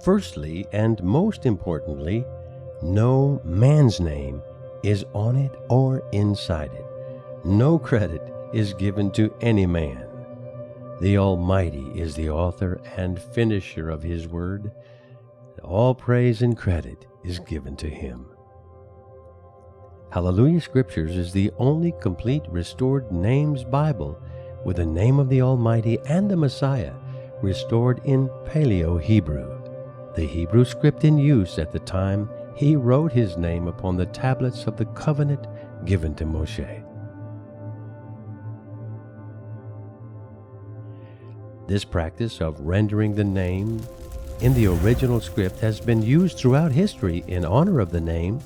Firstly, and most importantly, no man's name is on it or inside it. No credit is given to any man. The Almighty is the author and finisher of His word. All praise and credit is given to Him. HalleluYah Scriptures is the only complete restored names Bible with the name of the Almighty and the Messiah restored in Paleo-Hebrew, the Hebrew script in use at the time He wrote His name upon the tablets of the covenant given to Moshe. This practice of rendering the name in the original script has been used throughout history in honor of the name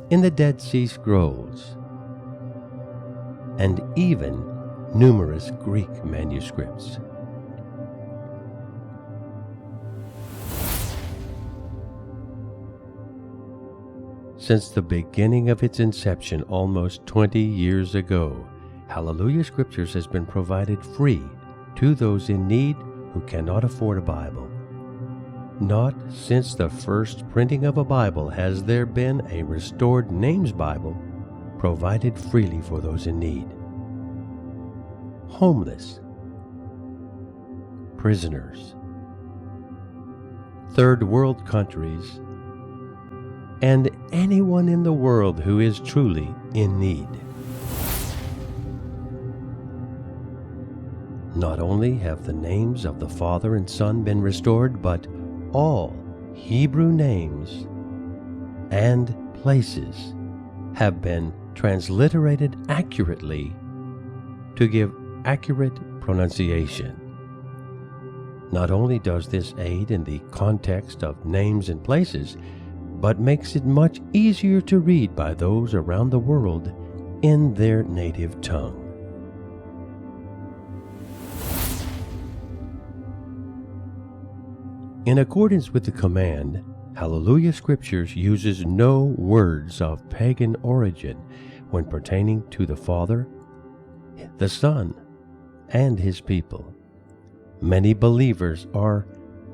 in the Dead Sea Scrolls and even numerous Greek manuscripts. Since the beginning of its inception almost 20 years ago, HalleluYah Scriptures has been provided free to those in need who cannot afford a Bible. Not since the first printing of a Bible has there been a restored names Bible provided freely for those in need. Homeless, prisoners, third world countries, and anyone in the world who is truly in need. Not only have the names of the Father and Son been restored, but all Hebrew names and places have been transliterated accurately to give accurate pronunciation. Not only does this aid in the context of names and places, but makes it much easier to read by those around the world in their native tongue. In accordance with the command, HalleluYah Scriptures uses no words of pagan origin when pertaining to the Father, the Son, and His people. Many believers are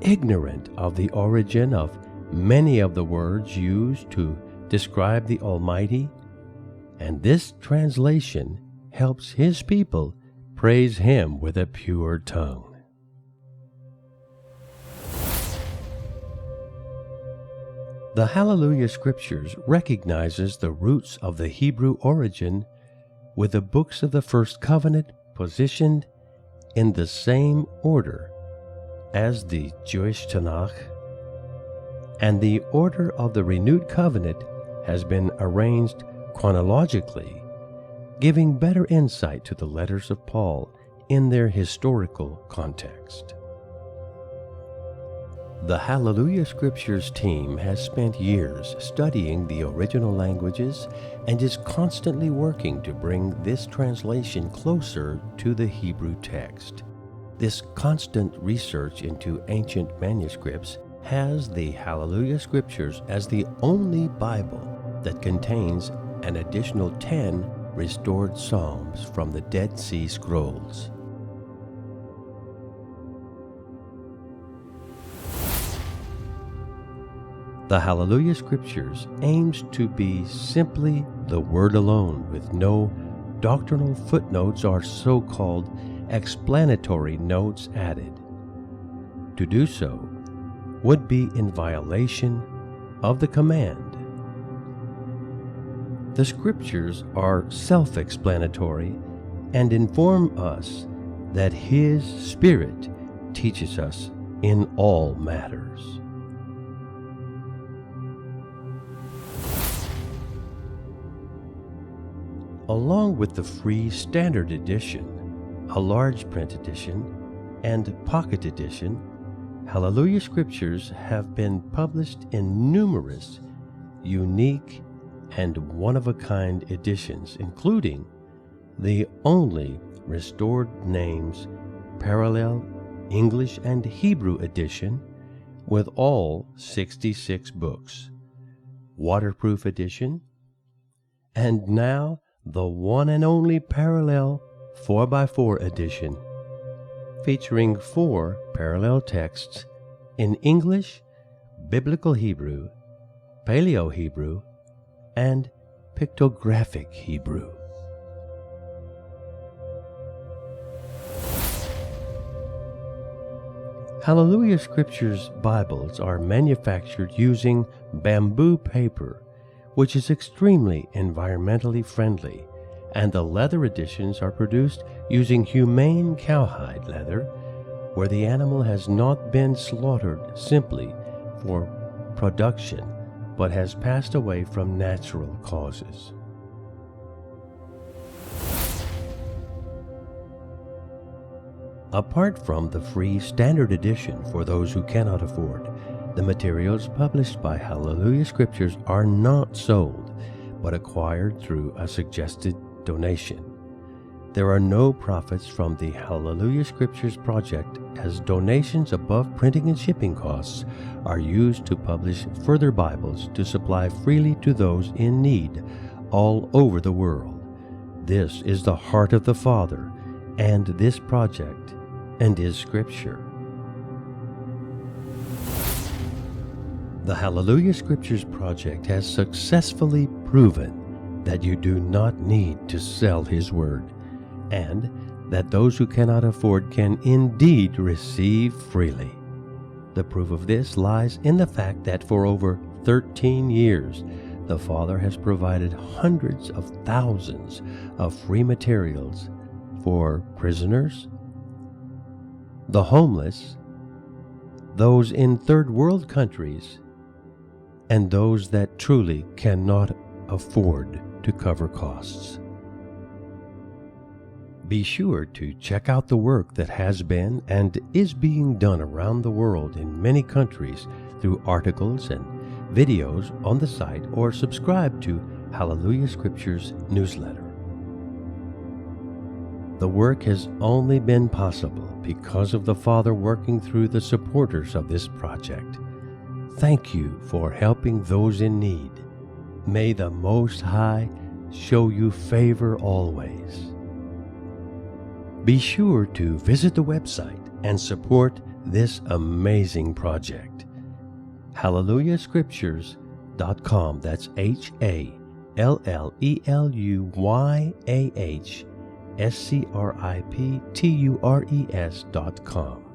ignorant of the origin of many of the words used to describe the Almighty, and this translation helps His people praise Him with a pure tongue. The HalleluYah Scriptures recognizes the roots of the Hebrew origin with the books of the First Covenant positioned in the same order as the Jewish Tanakh, and the order of the Renewed Covenant has been arranged chronologically, giving better insight to the letters of Paul in their historical context. The HalleluYah Scriptures team has spent years studying the original languages and is constantly working to bring this translation closer to the Hebrew text. This constant research into ancient manuscripts has the HalleluYah Scriptures as the only Bible that contains an additional 10 restored psalms from the Dead Sea Scrolls. The HalleluYah Scriptures aims to be simply the Word alone, with no doctrinal footnotes or so-called explanatory notes added. To do so would be in violation of the command. The Scriptures are self-explanatory and inform us that His Spirit teaches us in all matters. Along with the free Standard Edition, a large print edition, and pocket edition, HalleluYah Scriptures have been published in numerous unique and one-of-a-kind editions, including the only Restored Names Parallel English and Hebrew edition with all 66 books, waterproof edition, and now the one and only Parallel 4x4 edition, featuring 4 parallel texts in English, Biblical Hebrew, Paleo Hebrew, and Pictographic Hebrew. HalleluYah Scriptures Bibles are manufactured using bamboo paper, which is extremely environmentally friendly, and the leather editions are produced using humane cowhide leather, where the animal has not been slaughtered simply for production, but has passed away from natural causes. Apart from the free standard edition for those who cannot afford, the materials published by HalleluYah Scriptures are not sold, but acquired through a suggested donation. There are no profits from the HalleluYah Scriptures project, as donations above printing and shipping costs are used to publish further Bibles to supply freely to those in need all over the world. This is the heart of the Father and this project, and is Scripture. The HalleluYah Scriptures project has successfully proven that you do not need to sell His Word, and that those who cannot afford can indeed receive freely. The proof of this lies in the fact that for over 13 years, the Father has provided hundreds of thousands of free materials for prisoners, the homeless, those in third world countries, and those that truly cannot afford to cover costs. Be sure to check out the work that has been and is being done around the world in many countries through articles and videos on the site, or subscribe to HalleluYah Scriptures newsletter. The work has only been possible because of the Father working through the supporters of this project. Thank you for helping those in need. May the Most High show you favor always. Be sure to visit the website and support this amazing project. HalleluYahScriptures.com. That's HalleluYahScriptures.com.